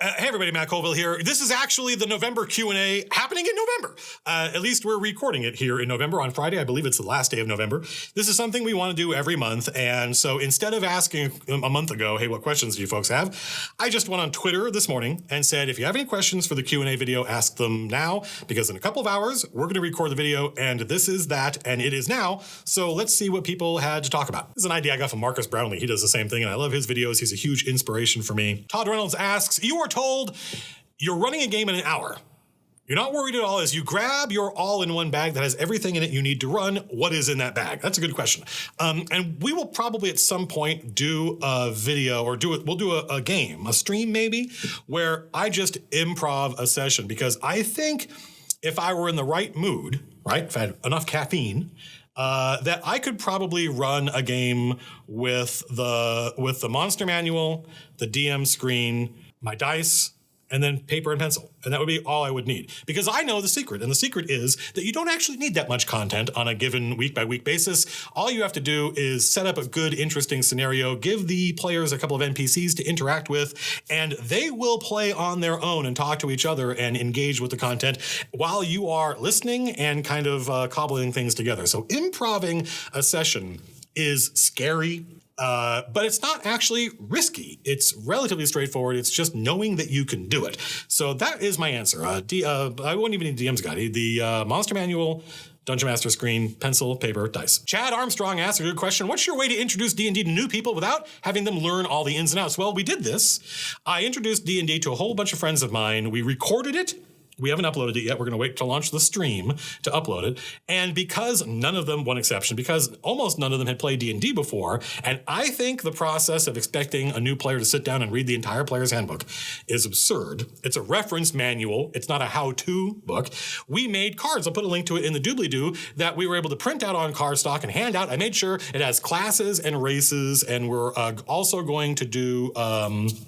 Hey everybody, Matt Colville here. This is actually the November Q&A happening in November. At least we're recording it here in November on Friday. I believe it's the last day of November. This is something we want to do every month. And so instead of asking a month ago, hey, what questions do you folks have? I just went on Twitter this morning and said, if you have any questions for the Q&A video, ask them now, because in a couple of hours, we're going to record the video, and this is that, and it is now. So let's see what people had to talk about. This is an idea I got from Marcus Brownlee. He does the same thing, and I love his videos. He's a huge inspiration for me. Todd Reynolds asks, you are told you're running a game in an hour. You're not worried at all as you grab your all-in-one bag that has everything in it you need to run. What is in that bag? That's a good question. And we will probably at some point do a video or we'll do a game, a stream maybe, where I just improv a session, because I think if I were in the right mood, right, if I had enough caffeine, that I could probably run a game with the monster manual, the DM screen, my dice, and then paper and pencil. And that would be all I would need. Because I know the secret. And the secret is that you don't actually need that much content on a given week-by-week basis. All you have to do is set up a good, interesting scenario, give the players a couple of NPCs to interact with, and they will play on their own and talk to each other and engage with the content while you are listening and kind of cobbling things together. So improving a session is scary. But it's not actually risky. It's relatively straightforward. It's just knowing that you can do it. So that is my answer. I wouldn't even need DM's guide. The Monster Manual, Dungeon Master screen, pencil, paper, dice. Chad Armstrong asks a good question. What's your way to introduce D&D to new people without having them learn all the ins and outs? Well, we did this. I introduced D&D to a whole bunch of friends of mine. We recorded it. We haven't uploaded it yet. We're going to wait to launch the stream to upload it. And because none of them, one exception, because almost none of them had played D&D before, and I think the process of expecting a new player to sit down and read the entire player's handbook is absurd. It's a reference manual. It's not a how-to book. We made cards. I'll put a link to it in the doobly-doo that we were able to print out on cardstock and hand out. I made sure it has classes and races, and we're also going to do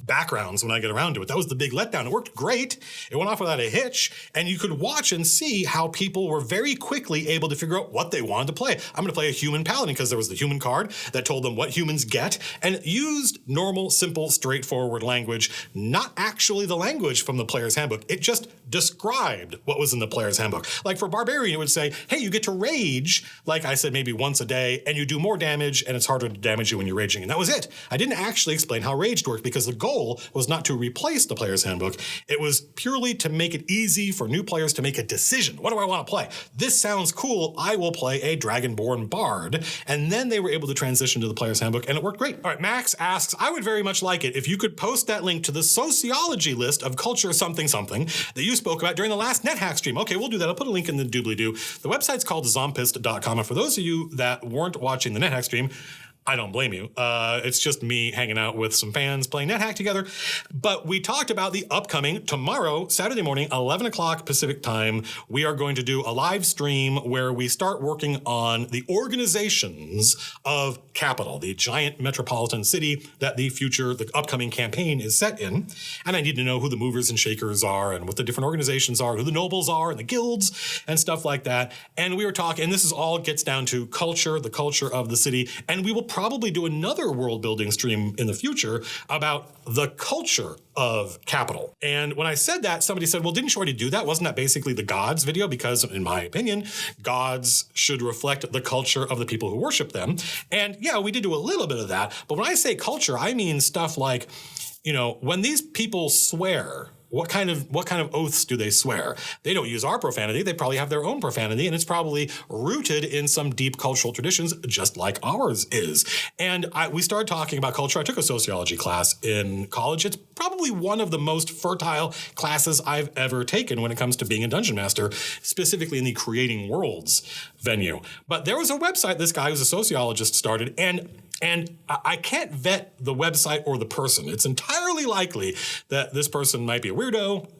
backgrounds when I get around to it. That was the big letdown. It worked great. It went off without a hitch. And you could watch and see how people were very quickly able to figure out what they wanted to play. I'm going to play a human paladin because there was the human card that told them what humans get, and used normal, simple, straightforward language, not actually the language from the player's handbook. It just described what was in the player's handbook. Like for Barbarian, it would say, hey, you get to rage, like I said, maybe once a day, and you do more damage, and it's harder to damage you when you're raging. And that was it. I didn't actually explain how rage worked, because the goal was not to replace the player's handbook. It was purely to make it easy for new players to make a decision. What do I want to play? This sounds cool. I will play a Dragonborn Bard. And then they were able to transition to the player's handbook, and it worked great. All right, Max asks, I would very much like it if you could post that link to the Sociology list of culture something something that you spoke about during the last NetHack stream. Okay, we'll do that. I'll put a link in the doobly-doo. The website's called zompist.com. And for those of you that weren't watching the NetHack stream, I don't blame you. It's just me hanging out with some fans playing NetHack together. But we talked about the upcoming tomorrow, Saturday morning, 11 o'clock Pacific time. We are going to do a live stream where we start working on the organizations of Capital, the giant metropolitan city that the upcoming campaign is set in. And I need to know who the movers and shakers are, and what the different organizations are, who the nobles are, and the guilds, and stuff like that. And we were talking, and this is all gets down to culture, the culture of the city. And we will probably do another world building stream in the future about the culture of Capital. And when I said that, somebody said, well, didn't you already do that? Wasn't that basically the gods video? Because in my opinion, gods should reflect the culture of the people who worship them. And yeah, we did do a little bit of that. But when I say culture, I mean stuff like, when these people swear, what kind of oaths do they swear? They don't use our profanity. They probably have their own profanity, and it's probably rooted in some deep cultural traditions, just like ours is. And we started talking about culture. I took a sociology class in college. It's probably one of the most fertile classes I've ever taken when it comes to being a dungeon master, specifically in the creating worlds venue. But there was a website this guy who's a sociologist started, and I can't vet the website or the person. It's entirely likely that this person might be a weirdo,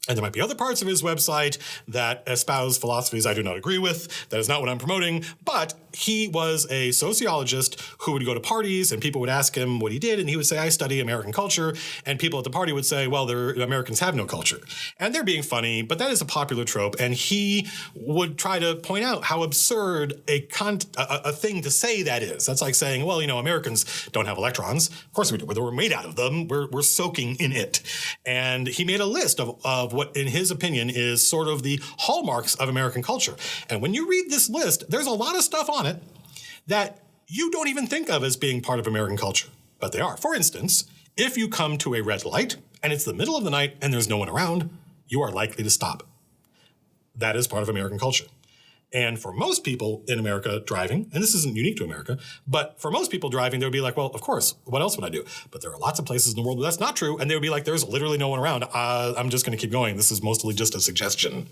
And there might be other parts of his website that espouse philosophies I do not agree with. That is not what I'm promoting. But he was a sociologist who would go to parties and people would ask him what he did. And he would say, I study American culture. And people at the party would say, well, Americans have no culture. And they're being funny, but that is a popular trope. And he would try to point out how absurd a thing to say that is. That's like saying, well, Americans don't have electrons. Of course we do. We're made out of them. We're soaking in it. And he made a list of what, in his opinion, is sort of the hallmarks of American culture. And when you read this list, there's a lot of stuff on it that you don't even think of as being part of American culture, but they are. For instance, if you come to a red light and it's the middle of the night and there's no one around, you are likely to stop. That is part of American culture. And for most people in America driving, and this isn't unique to America, but for most people driving, they would be like, well, of course, what else would I do? But there are lots of places in the world where that's not true. And they would be like, there's literally no one around. I'm just going to keep going. This is mostly just a suggestion.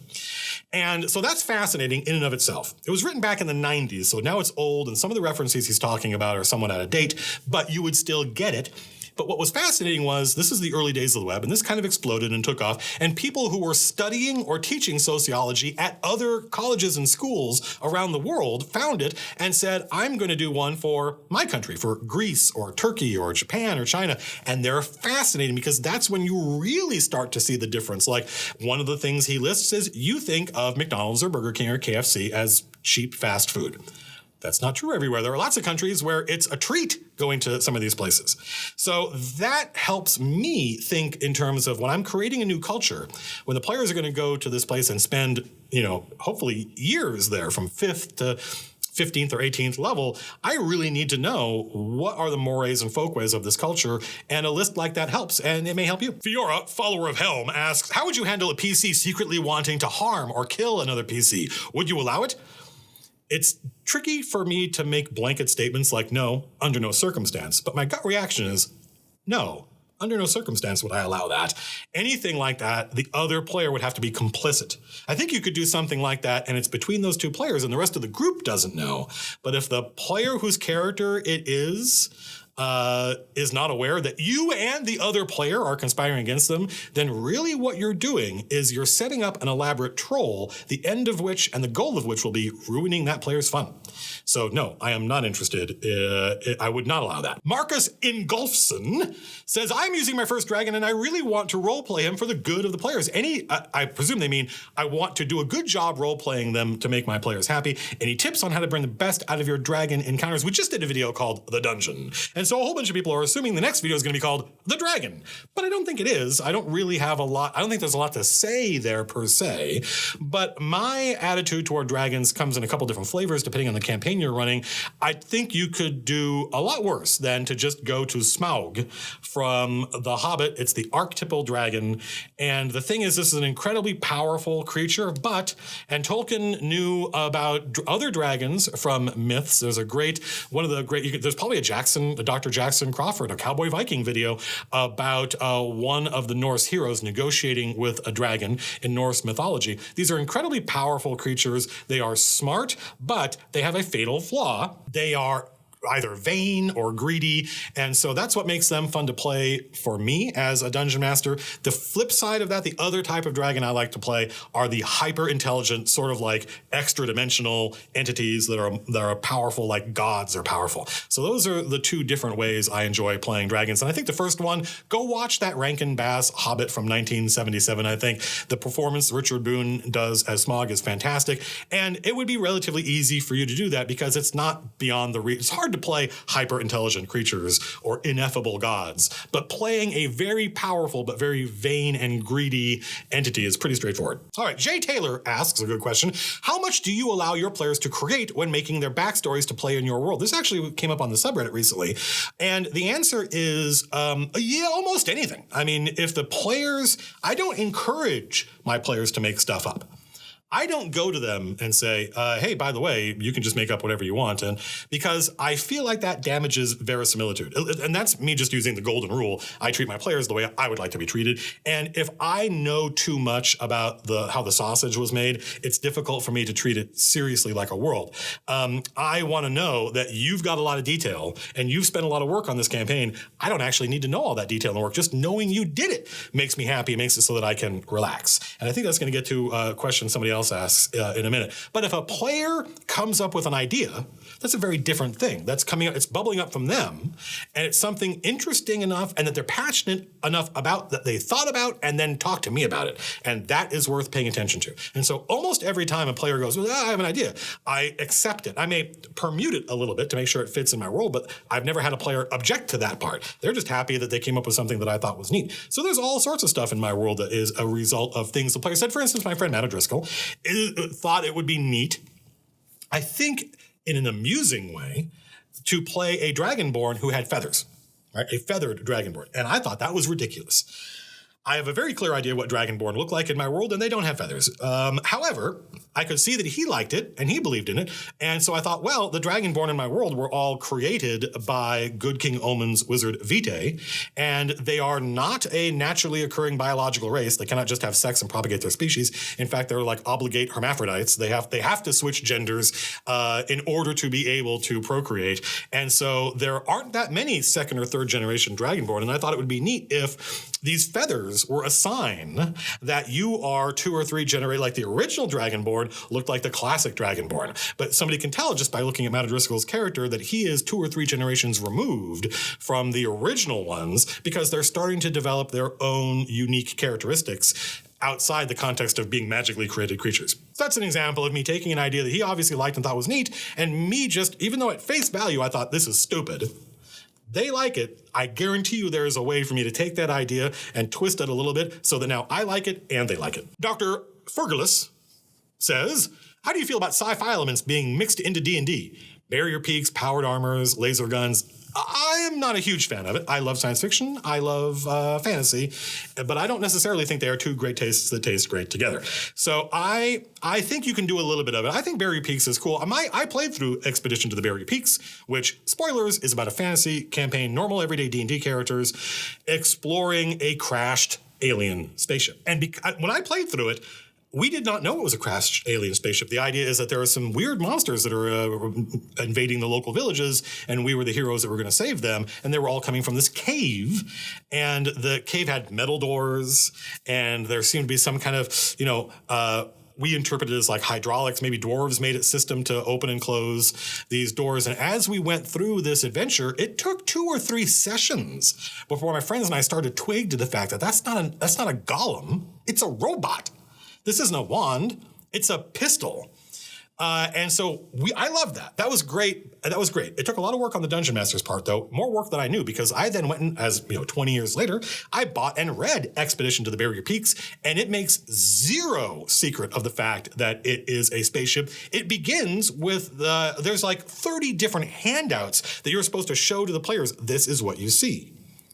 And so that's fascinating in and of itself. It was written back in the 90s, so now it's old, and some of the references he's talking about are somewhat out of date, but you would still get it. But what was fascinating was this is the early days of the web, and this kind of exploded and took off. And people who were studying or teaching sociology at other colleges and schools around the world found it and said, I'm going to do one for my country, for Greece or Turkey or Japan or China. And they're fascinating because that's when you really start to see the difference. Like one of the things he lists is you think of McDonald's or Burger King or KFC as cheap fast food. That's not true everywhere. There are lots of countries where it's a treat going to some of these places. So that helps me think in terms of when I'm creating a new culture, when the players are going to go to this place and spend, hopefully years there from 5th to 15th or 18th level, I really need to know what are the mores and folkways of this culture, and a list like that helps, and it may help you. Fiora, follower of Helm, asks, how would you handle a PC secretly wanting to harm or kill another PC? Would you allow it? It's tricky for me to make blanket statements like no, under no circumstance, but my gut reaction is no, under no circumstance would I allow that. Anything like that, the other player would have to be complicit. I think you could do something like that and it's between those two players and the rest of the group doesn't know. But if the player whose character it is not aware that you and the other player are conspiring against them, then really what you're doing is you're setting up an elaborate troll, the end of which and the goal of which will be ruining that player's fun. So no, I am not interested. I would not allow that. Marcus Ingolfson says, I'm using my first dragon and I really want to roleplay him for the good of the players. I presume they mean I want to do a good job roleplaying them to make my players happy. Any tips on how to bring the best out of your dragon encounters? We just did a video called The Dungeon. And so a whole bunch of people are assuming the next video is going to be called The Dragon. But I don't think it is. I don't really have a lot. I don't think there's a lot to say there per se. But my attitude toward dragons comes in a couple different flavors depending on the campaign you're running. I think you could do a lot worse than to just go to Smaug from The Hobbit. It's the archetypal dragon. And the thing is, this is an incredibly powerful creature, and Tolkien knew about other dragons from myths. There's there's probably a Dr. Jackson Crawford, a cowboy Viking video about one of the Norse heroes negotiating with a dragon in Norse mythology. These are incredibly powerful creatures. They are smart, but they have a fatal flaw. They are either vain or greedy. And so that's what makes them fun to play for me as a dungeon master. The flip side of that, the other type of dragon I like to play are the hyper intelligent, sort of like extra dimensional entities that are powerful, like gods are powerful. So those are the two different ways I enjoy playing dragons. And I think the first one, go watch that Rankin Bass Hobbit from 1977. I think the performance Richard Boone does as Smaug is fantastic. And it would be relatively easy for you to do that because it's not beyond the reach. It's hard to play hyper-intelligent creatures or ineffable gods, but playing a very powerful but very vain and greedy entity is pretty straightforward. All right, Jay Taylor asks a good question. How much do you allow your players to create when making their backstories to play in your world? This actually came up on the subreddit recently, and the answer is, almost anything. I mean, if the players, I don't encourage my players to make stuff up. I don't go to them and say, hey, by the way, you can just make up whatever you want. And because I feel like that damages verisimilitude. And that's me just using the golden rule. I treat my players the way I would like to be treated. And if I know too much about how the sausage was made, it's difficult for me to treat it seriously like a world. I want to know that you've got a lot of detail and you've spent a lot of work on this campaign. I don't actually need to know all that detail and work. Just knowing you did it makes me happy. It makes it so that I can relax. And I think that's going to get to a question somebody else asks in a minute. But if a player comes up with an idea, that's a very different thing. That's coming up, it's bubbling up from them, and it's something interesting enough and that they're passionate enough about that they thought about and then talk to me about it. And that is worth paying attention to. And so almost every time a player goes, well, I have an idea, I accept it. I may permute it a little bit to make sure it fits in my world, but I've never had a player object to that part. They're just happy that they came up with something that I thought was neat. So there's all sorts of stuff in my world that is a result of things the player said. For instance, my friend Matt O'Driscoll thought it would be neat, I think in an amusing way, to play a dragonborn who had feathers, right? A feathered dragonborn. And I thought that was ridiculous. I have a very clear idea what dragonborn look like in my world, and they don't have feathers. However, I could see that he liked it and he believed in it. And so I thought, well, the dragonborn in my world were all created by Good King Omen's wizard Vitae, and they are not a naturally occurring biological race. They cannot just have sex and propagate their species. In fact, they're like obligate hermaphrodites. They have to switch genders in order to be able to procreate. And so there aren't that many second or third generation dragonborn. And I thought it would be neat if these feathers were a sign that you are 2 or 3 generations, like the original Dragonborn looked like the classic Dragonborn. But somebody can tell just by looking at Matt O'Driscoll's character that he is 2 or 3 generations removed from the original ones because they're starting to develop their own unique characteristics outside the context of being magically created creatures. So that's an example of me taking an idea that he obviously liked and thought was neat, and me just, even though at face value I thought this is stupid, they like it. I guarantee you there is a way for me to take that idea and twist it a little bit so that now I like it and they like it. Dr. Fergalus says, how do you feel about sci-fi elements being mixed into D&D? Barrier peaks, powered armors, laser guns. I am not a huge fan of it. I love science fiction. I love fantasy, but I don't necessarily think they are two great tastes that taste great together. So I think you can do a little bit of it. I think Barrier Peaks is cool. I played through Expedition to the Barrier Peaks, which, spoilers, is about a fantasy campaign, normal everyday D&D characters exploring a crashed alien spaceship. And when I played through it, we did not know it was a crashed alien spaceship. The idea is that there are some weird monsters that are invading the local villages, and we were the heroes that were going to save them, and they were all coming from this cave, and the cave had metal doors, and there seemed to be some kind of, we interpreted it as like hydraulics, maybe dwarves made it system to open and close these doors. And as we went through this adventure, it took 2 or 3 sessions before my friends and I started to twig to the fact that that's not a golem, it's a robot. This isn't a wand, it's a pistol. And so I loved that. That was great. It took a lot of work on the Dungeon Master's part, though, more work than I knew, because I then went and, 20 years later, I bought and read Expedition to the Barrier Peaks, and it makes zero secret of the fact that it is a spaceship. It begins with there's like 30 different handouts that you're supposed to show to the players. This is what you see.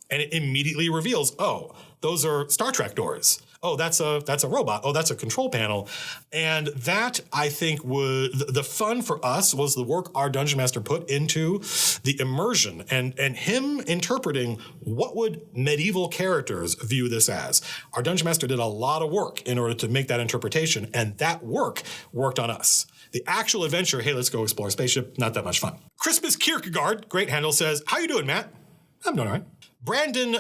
And it immediately reveals, oh, those are Star Trek doors. Oh, that's a robot. Oh, that's a control panel. And that, I think, the fun for us was the work our Dungeon Master put into the immersion and him interpreting what would medieval characters view this as. Our Dungeon Master did a lot of work in order to make that interpretation, and that work worked on us. The actual adventure, hey, let's go explore a spaceship, not that much fun. Crispus Kierkegaard, great handle, says, how you doing, Matt? I'm doing all right. Brandon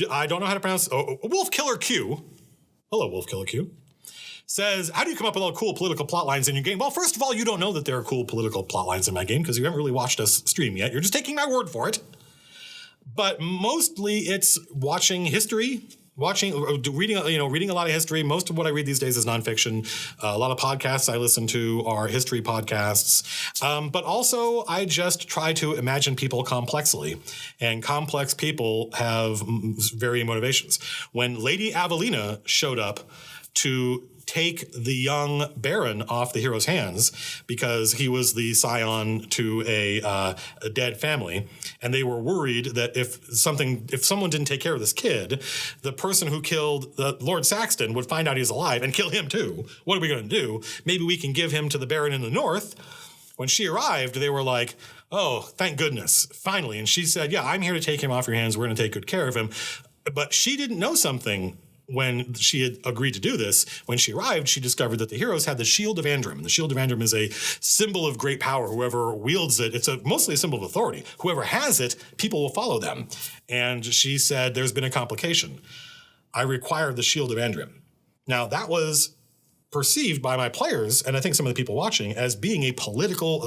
I don't know how to pronounce, Wolf Killer Q. Hello, Wolf Killer Q. Says, how do you come up with all cool political plot lines in your game? Well, first of all, you don't know that there are cool political plot lines in my game because you haven't really watched us stream yet. You're just taking my word for it. But mostly it's watching history, reading a lot of history. Most of what I read these days is nonfiction. A lot of podcasts I listen to are history podcasts. But also I just try to imagine people complexly, and complex people have varying motivations. When Lady Avelina showed up to take the young Baron off the hero's hands because he was the scion to a dead family, and they were worried that if someone didn't take care of this kid, the person who killed Lord Saxton would find out he's alive and kill him too. What are we going to do? Maybe we can give him to the Baron in the north. When she arrived, they were like, "Oh, thank goodness, finally!" And she said, "Yeah, I'm here to take him off your hands. We're going to take good care of him." But she didn't know something. When she had agreed to do this, when she arrived, she discovered that the heroes had the Shield of Andrim. And the Shield of Andrim is a symbol of great power. Whoever wields it, it's mostly a symbol of authority. Whoever has it, people will follow them. And she said, there's been a complication. I require the Shield of Andrim. Now, that was perceived by my players, and I think some of the people watching, as being a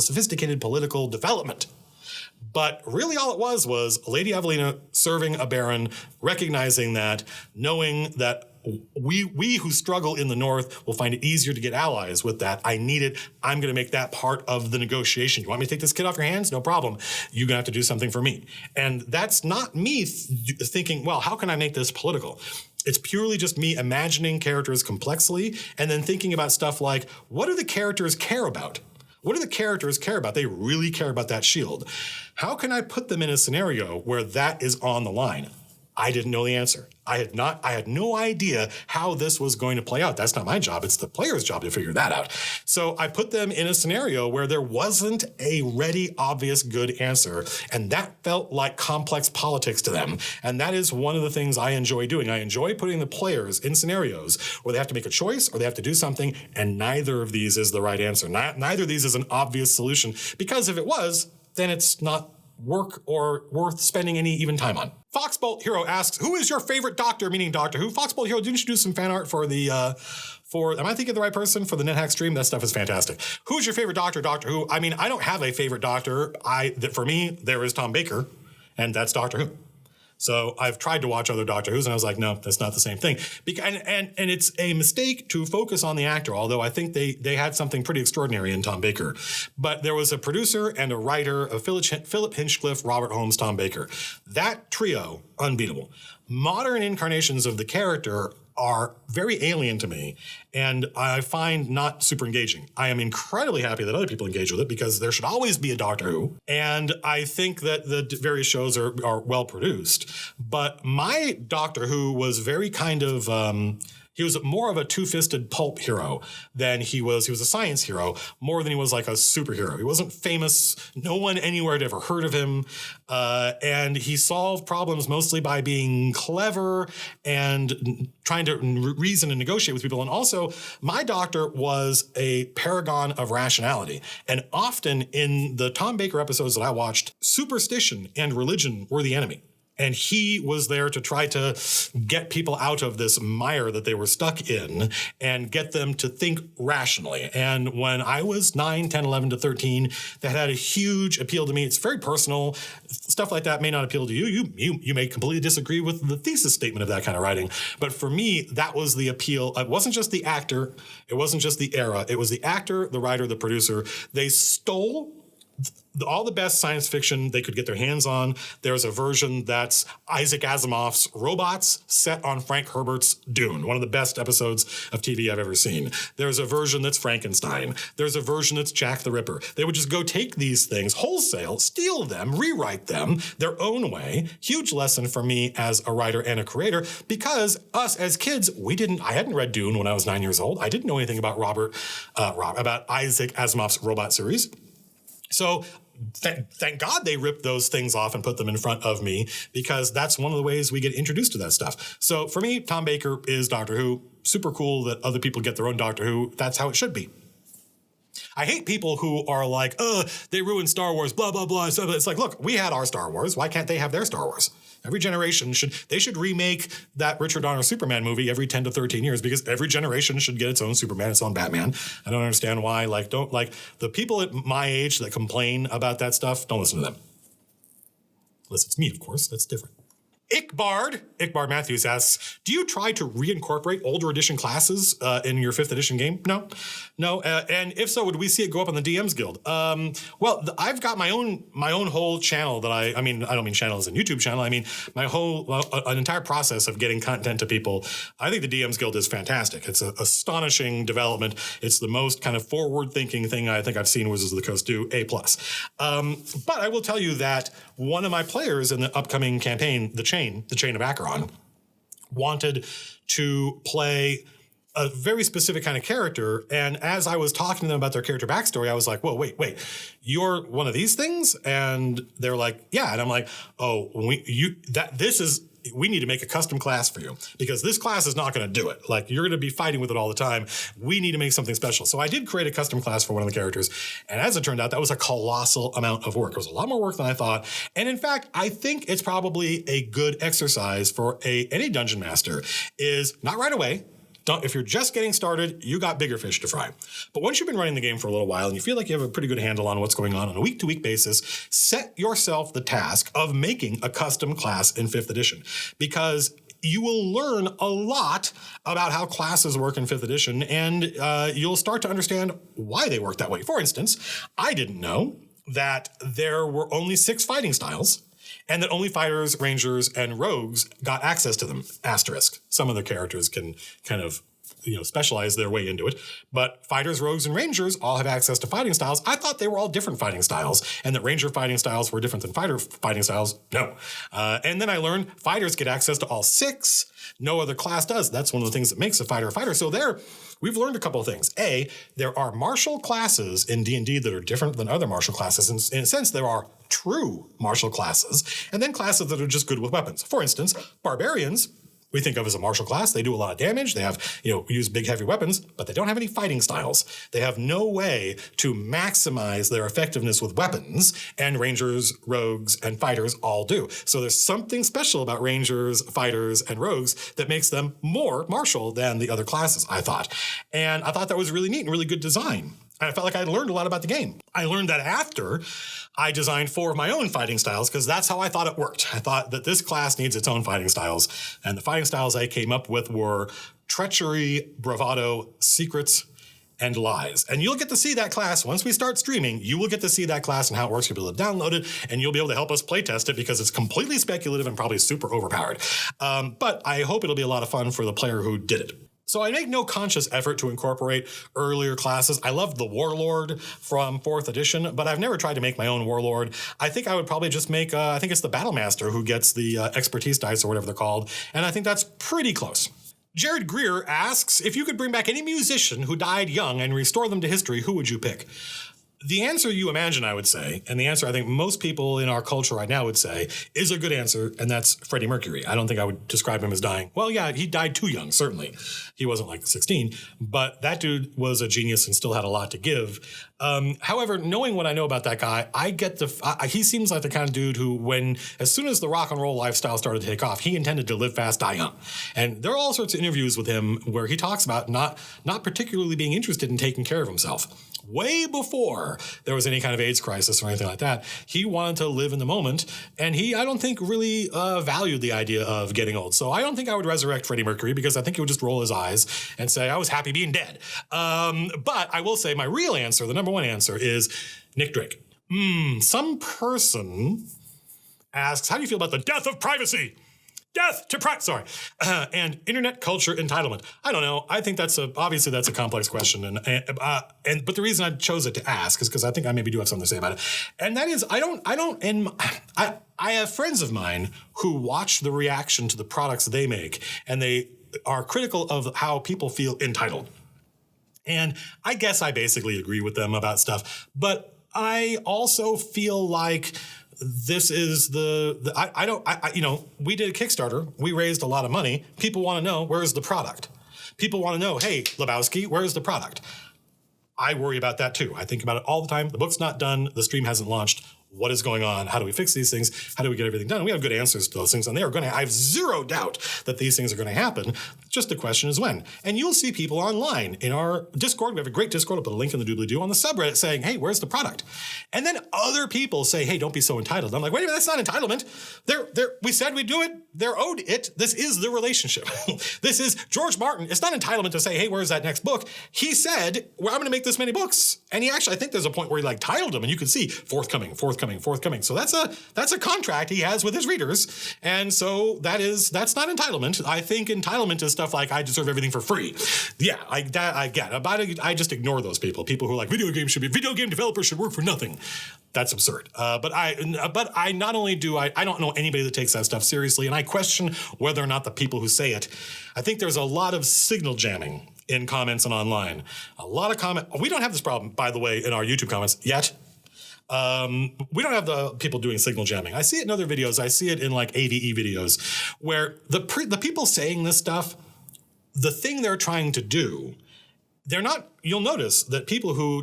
sophisticated political development. But really all it was Lady Evelina serving a Baron, recognizing that, knowing that we who struggle in the north will find it easier to get allies with that. I need it. I'm going to make that part of the negotiation. You want me to take this kid off your hands? No problem. You're going to have to do something for me. And that's not me thinking, well, how can I make this political? It's purely just me imagining characters complexly and then thinking about stuff like, what do the characters care about? What do the characters care about? They really care about that shield. How can I put them in a scenario where that is on the line? I didn't know the answer. I had no idea how this was going to play out. That's not my job. It's the player's job to figure that out. So I put them in a scenario where there wasn't a ready, obvious, good answer. And that felt like complex politics to them. And that is one of the things I enjoy doing. I enjoy putting the players in scenarios where they have to make a choice or they have to do something, and neither of these is the right answer. Neither of these is an obvious solution, because if it was, then it's not work or worth spending any even time on. Foxbolt Hero asks, who is your favorite Doctor, meaning Doctor Who? Foxbolt Hero, didn't you do some fan art for am I thinking of the right person for the NetHack stream? That stuff is fantastic. Who's your favorite Doctor, Doctor Who? I mean, I don't have a favorite Doctor. For me, there is Tom Baker, and that's Doctor Who. So I've tried to watch other Doctor Who's, and I was like, no, that's not the same thing. And it's a mistake to focus on the actor, although I think they had something pretty extraordinary in Tom Baker. But there was a producer and a writer of Philip Hinchcliffe, Robert Holmes, Tom Baker. That trio, unbeatable. Modern incarnations of the character are very alien to me, and I find not super engaging. I am incredibly happy that other people engage with it, because there should always be a Doctor Who, and I think that the various shows are well produced. But my Doctor Who was very kind of he was more of a two-fisted pulp hero than he was a science hero, more than he was like a superhero. He wasn't famous. No one anywhere had ever heard of him. And he solved problems mostly by being clever and trying to reason and negotiate with people. And also, my Doctor was a paragon of rationality. And often in the Tom Baker episodes that I watched, superstition and religion were the enemy. And he was there to try to get people out of this mire that they were stuck in and get them to think rationally. And when I was 9, 10, 11 to 13, that had a huge appeal to me. It's very personal. Stuff like that may not appeal to you. You may completely disagree with the thesis statement of that kind of writing. But for me, that was the appeal. It wasn't just the actor. It wasn't just the era. It was the actor, the writer, the producer. They stole all the best science fiction they could get their hands on. There's a version that's Isaac Asimov's Robots set on Frank Herbert's Dune, one of the best episodes of TV I've ever seen. There's a version that's Frankenstein. There's a version that's Jack the Ripper. They would just go take these things wholesale, steal them, rewrite them their own way. Huge lesson for me as a writer and a creator, because us as kids, I hadn't read Dune when I was 9 years old. I didn't know anything about about Isaac Asimov's Robot series. So thank God they ripped those things off and put them in front of me, because that's one of the ways we get introduced to that stuff. So for me, Tom Baker is Doctor Who. Super cool that other people get their own Doctor Who. That's how it should be. I hate people who are like, they ruined Star Wars, blah, blah, blah. So it's like, look, we had our Star Wars. Why can't they have their Star Wars? Every generation should remake that Richard Donner Superman movie every 10 to 13 years, because every generation should get its own Superman, its own Batman. I don't understand why. The people at my age that complain about that stuff, don't listen to them. Unless it's me, of course. That's different. Ickbard Matthews asks, do you try to reincorporate older edition classes in your 5th edition game? No. And if so, would we see it go up on the DMs Guild? I've got my own whole channel that I don't mean channel as a YouTube channel. I mean my whole, an entire process of getting content to people. I think the DMs Guild is fantastic. It's an astonishing development. It's the most kind of forward-thinking thing I think I've seen Wizards of the Coast do, A+. But I will tell you that one of my players in the upcoming campaign, the Chain of Acheron, wanted to play a very specific kind of character. And as I was talking to them about their character backstory, I was like, whoa, wait, you're one of these things? And they're like, yeah. And I'm like, oh, we need to make a custom class for you because this class is not going to do it. Like, you're going to be fighting with it all the time. We need to make something special. So I did create a custom class for one of the characters. And as it turned out, that was a colossal amount of work. It was a lot more work than I thought. And in fact, I think it's probably a good exercise for any dungeon master is not right away. If you're just getting started, you got bigger fish to fry. But once you've been running the game for a little while and you feel like you have a pretty good handle on what's going on a week-to-week basis, set yourself the task of making a custom class in 5th edition because you will learn a lot about how classes work in 5th edition and you'll start to understand why they work that way. For instance, I didn't know that there were only 6 fighting styles and that only fighters, rangers, and rogues got access to them. Asterisk. Some of the characters can kind of, specialize their way into it. But fighters, rogues, and rangers all have access to fighting styles. I thought they were all different fighting styles, and that ranger fighting styles were different than fighter fighting styles. No. And then I learned fighters get access to all 6. No other class does. That's one of the things that makes a fighter a fighter. So we've learned a couple of things. A, there are martial classes in D&D that are different than other martial classes. In a sense, there are true martial classes, and then classes that are just good with weapons. For instance, barbarians, we think of as a martial class. They do a lot of damage. They have, use big, heavy weapons, but they don't have any fighting styles. They have no way to maximize their effectiveness with weapons, and rangers, rogues, and fighters all do. So there's something special about rangers, fighters, and rogues that makes them more martial than the other classes, I thought. And I thought that was really neat and really good design. And I felt like I learned a lot about the game. I learned that after I designed 4 of my own fighting styles because that's how I thought it worked. I thought that this class needs its own fighting styles. And the fighting styles I came up with were treachery, bravado, secrets, and lies. And you'll get to see that class once we start streaming. You will get to see that class and how it works. You'll be able to download it and you'll be able to help us play test it because it's completely speculative and probably super overpowered. But I hope it'll be a lot of fun for the player who did it. So I make no conscious effort to incorporate earlier classes. I love the Warlord from 4th edition, but I've never tried to make my own Warlord. I think I would probably just make, I think it's the Battlemaster who gets the expertise dice or whatever they're called, and I think that's pretty close. Jared Greer asks, if you could bring back any musician who died young and restore them to history, who would you pick? The answer you imagine, I would say, and the answer I think most people in our culture right now would say, is a good answer, and that's Freddie Mercury. I don't think I would describe him as dying. Well, yeah, he died too young, certainly. He wasn't like 16, but that dude was a genius and still had a lot to give. However, knowing what I know about that guy, I get he seems like the kind of dude who, as soon as the rock and roll lifestyle started to take off, he intended to live fast, die young. And there are all sorts of interviews with him where he talks about not particularly being interested in taking care of himself. Way before there was any kind of AIDS crisis or anything like that, he wanted to live in the moment, and I don't think, really valued the idea of getting old. So I don't think I would resurrect Freddie Mercury because I think he would just roll his eyes and say, I was happy being dead. But I will say my real answer, the number one answer, is Nick Drake. Some person asks, how do you feel about the death of privacy? Death to privacy, and internet culture entitlement. I don't know. I think obviously that's a complex question, but the reason I chose it to ask is because I think I maybe do have something to say about it, and that is I have friends of mine who watch the reaction to the products they make, and they are critical of how people feel entitled, and I guess I basically agree with them about stuff, but I also feel like this is we did a Kickstarter. We raised a lot of money. People want to know, where's the product? People want to know, hey, Lebowski, where's the product? I worry about that too. I think about it all the time. The book's not done. The stream hasn't launched. What is going on? How do we fix these things? How do we get everything done? And we have good answers to those things, and I have zero doubt that these things are going to happen. Just the question is when. And you'll see people online in our Discord. We have a great Discord. I'll put a link in the doobly-doo on the subreddit saying, hey, where's the product? And then other people say, hey, don't be so entitled. I'm like, wait a minute, that's not entitlement. We said we'd do it. they're owed it. This is the relationship. This is George Martin. It's not entitlement to say, hey, where's that next book? He said, well, I'm going to make this many books. And he actually, I think there's a point where he like titled them and you can see forthcoming. So that's a contract he has with his readers. And so that's not entitlement. I think entitlement is stuff like I deserve everything for free. Yeah, I get it. I just ignore those people who are like video game developers should work for nothing. That's absurd. But I not only do I don't know anybody that takes that stuff seriously, and I question whether or not the people who say it. I think there's a lot of signal jamming in comments and online. A lot of comment. We don't have this problem, by the way, in our YouTube comments yet. We don't have the people doing signal jamming. I see it in other videos. I see it in like AVE videos where the people saying this stuff, the thing they're trying to do, they're not, you'll notice that people who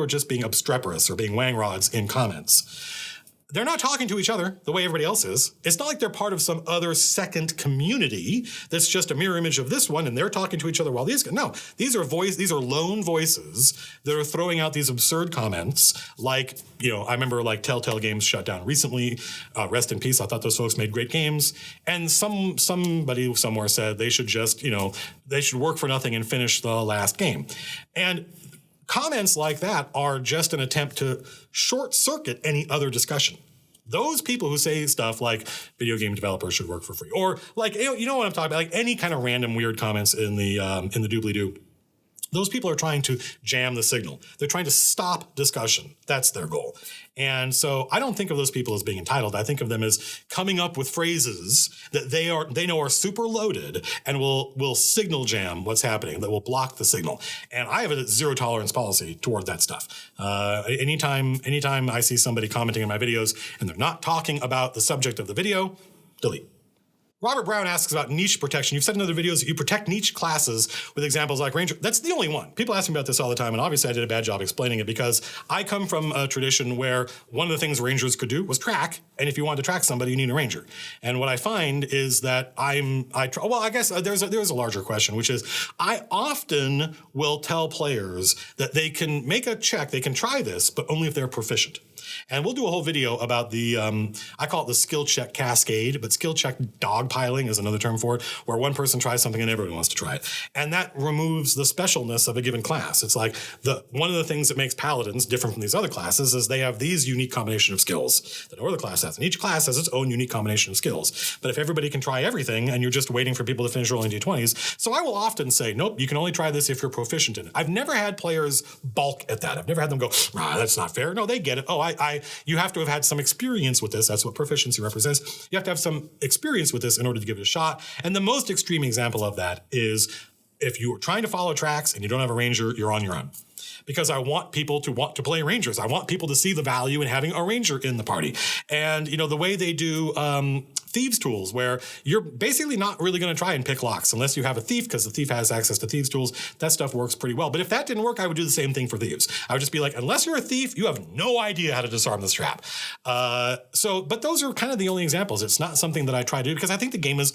are just being obstreperous or being wang rods in comments, they're not talking to each other the way everybody else is. It's not like they're part of some other second community that's just a mirror image of this one and they're talking to each other while these are lone voices that are throwing out these absurd comments like, I remember like Telltale Games shut down recently. Rest in peace. I thought those folks made great games. And somebody somewhere said they should just, they should work for nothing and finish the last game. And comments like that are just an attempt to short circuit any other discussion. Those people who say stuff like video game developers should work for free, or like, you know what I'm talking about, like any kind of random weird comments in the doobly-doo. Those people are trying to jam the signal. They're trying to stop discussion. That's their goal. And so I don't think of those people as being entitled. I think of them as coming up with phrases that they know are super loaded and will signal jam what's happening, that will block the signal. And I have a zero tolerance policy toward that stuff. Anytime I see somebody commenting on my videos and they're not talking about the subject of the video, delete. Robert Brown asks about niche protection. You've said in other videos that you protect niche classes with examples like Ranger. That's the only one. People ask me about this all the time, and obviously I did a bad job explaining it because I come from a tradition where one of the things Rangers could do was track, and if you wanted to track somebody, you need a Ranger. And what I find is that I guess there's a larger question, which is I often will tell players that they can make a check, they can try this, but only if they're proficient. And we'll do a whole video about the, I call it the skill check cascade, but skill check dogpiling is another term for it, where one person tries something and everyone wants to try it. And that removes the specialness of a given class. It's like one of the things that makes paladins different from these other classes is they have these unique combination of skills that no other class has. And each class has its own unique combination of skills. But if everybody can try everything and you're just waiting for people to finish rolling d20s, so I will often say, nope, you can only try this if you're proficient in it. I've never had players balk at that. I've never had them go, that's not fair. No, they get it. You have to have had some experience with this. That's what proficiency represents. You have to have some experience with this in order to give it a shot. And the most extreme example of that is if you are trying to follow tracks and you don't have a ranger, you're on your own. Because I want people to want to play rangers. I want people to see the value in having a ranger in the party. And, the way they do thieves tools, where you're basically not really going to try and pick locks unless you have a thief, because the thief has access to thieves tools. That stuff works pretty well. But if that didn't work, I would do the same thing for thieves. I would just be like, unless you're a thief, you have no idea how to disarm this trap. But those are kind of the only examples. It's not something that I try to do because I think the game is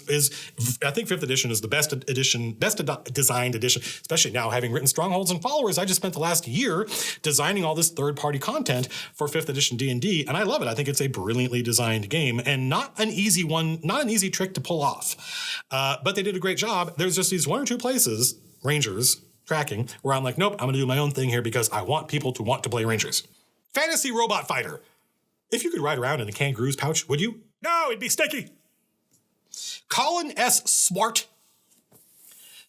I think 5th edition is the best designed edition, especially now having written Strongholds and Followers. I just spent the last year designing all this third-party content for 5th edition D&D, and I love it. I think it's a brilliantly designed game and not an easy trick to pull off. But they did a great job. There's just these one or two places, Rangers, tracking, where I'm like, nope, I'm going to do my own thing here because I want people to want to play Rangers. Fantasy Robot Fighter. If you could ride around in a kangaroo's pouch, would you? No, it'd be sticky. Colin S. Swart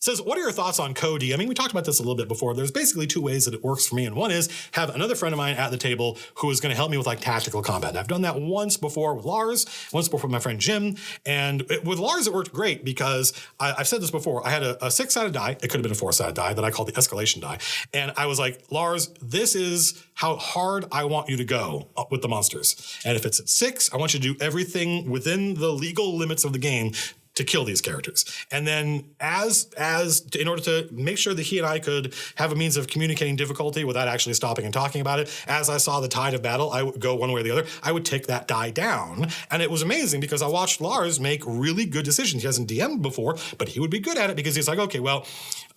says, what are your thoughts on Cody? I mean, we talked about this a little bit before. There's basically two ways that it works for me. And one is have another friend of mine at the table who is going to help me with like tactical combat. I've done that once before with Lars, once before with my friend Jim. And with Lars, it worked great because I've said this before. I had a 6-sided die. It could have been a 4-sided die that I called the escalation die. And I was like, Lars, this is how hard I want you to go with the monsters. And if it's at 6, I want you to do everything within the legal limits of the game to kill these characters. And then in order to make sure that he and I could have a means of communicating difficulty without actually stopping and talking about it, as I saw the tide of battle, I would go one way or the other. I would take that die down. And it was amazing because I watched Lars make really good decisions. He hasn't DM'd before, but he would be good at it because he's like, okay, well,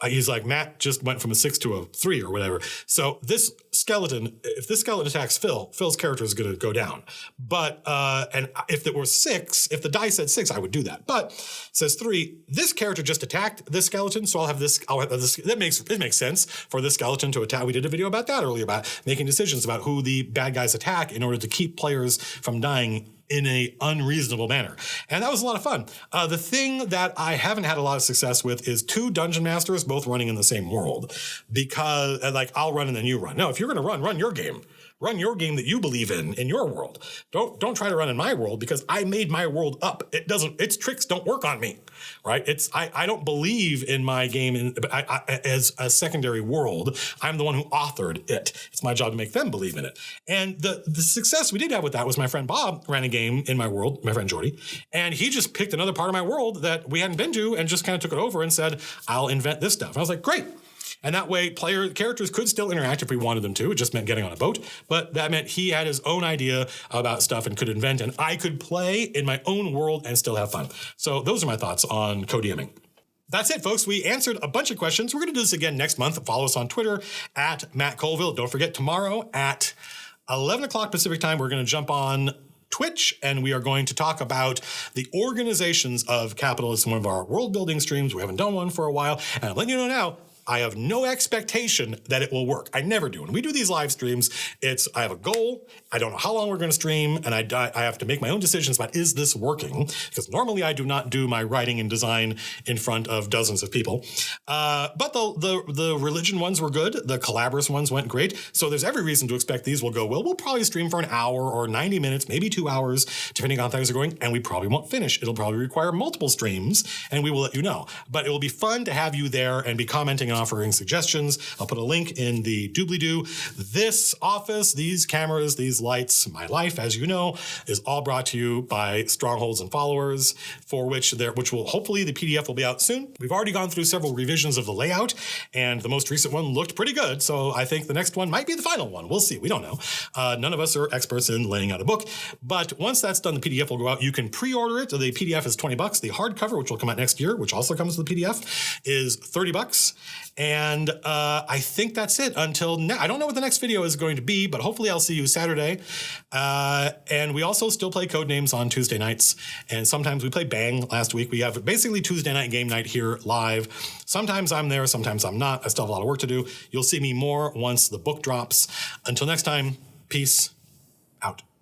he's like, Matt just went from a 6 to a 3 or whatever. So skeleton, if this skeleton attacks Phil's character is going to go down. But, and if it were 6, if the die said 6, I would do that. But it says 3, this character just attacked this skeleton, so I'll have this, it makes sense for this skeleton to attack. We did a video about that earlier, about making decisions about who the bad guys attack in order to keep players from dying in a unreasonable manner. And that was a lot of fun. The thing that I haven't had a lot of success with is 2 dungeon masters both running in the same world, because like I'll run and then you run. No, if you're going to run your game. Run your game that you believe in your world. Don't try to run in my world, because I made my world up. Its tricks don't work on me, right? I don't believe in my game as a secondary world. I'm the one who authored it. It's my job to make them believe in it. And the success we did have with that was my friend Bob ran a game in my world, my friend Jordy, and he just picked another part of my world that we hadn't been to and just kind of took it over and said, I'll invent this stuff. And I was like, great. And that way, characters could still interact if we wanted them to. It just meant getting on a boat. But that meant he had his own idea about stuff and could invent, and I could play in my own world and still have fun. So those are my thoughts on co-DMing. That's it, folks. We answered a bunch of questions. We're going to do this again next month. Follow us on Twitter at Matt Colville. Don't forget, tomorrow at 11 o'clock Pacific time, we're going to jump on Twitch, and we are going to talk about the organizations of capitalism, one of our world building streams. We haven't done one for a while, and I'm letting you know now, I have no expectation that it will work. I never do. When we do these live streams, I have a goal. I don't know how long we're going to stream, and I have to make my own decisions about, is this working? Because normally I do not do my writing and design in front of dozens of people. But the religion ones were good. The collaborous ones went great. So there's every reason to expect these will go well. We'll probably stream for an hour or 90 minutes, maybe 2 hours, depending on how things are going, and we probably won't finish. It'll probably require multiple streams, and we will let you know. But it will be fun to have you there and be commenting and offering suggestions. I'll put a link in the doobly-doo. This office, these cameras, these lights, my life, as you know, is all brought to you by Strongholds and Followers, for which will hopefully the PDF will be out soon. We've already gone through several revisions of the layout, and the most recent one looked pretty good. So I think the next one might be the final one. We'll see. We don't know. None of us are experts in laying out a book, but once that's done, the PDF will go out. You can pre-order it. The PDF is $20. The hardcover, which will come out next year, which also comes with the PDF, is $30. And I think that's it until now. I don't know what the next video is going to be, but hopefully I'll see you Saturday. And we also still play Codenames on Tuesday nights. And sometimes we play Bang. Last week we have basically Tuesday night game night here live. Sometimes I'm there, sometimes I'm not. I still have a lot of work to do. You'll see me more once the book drops. Until next time, peace.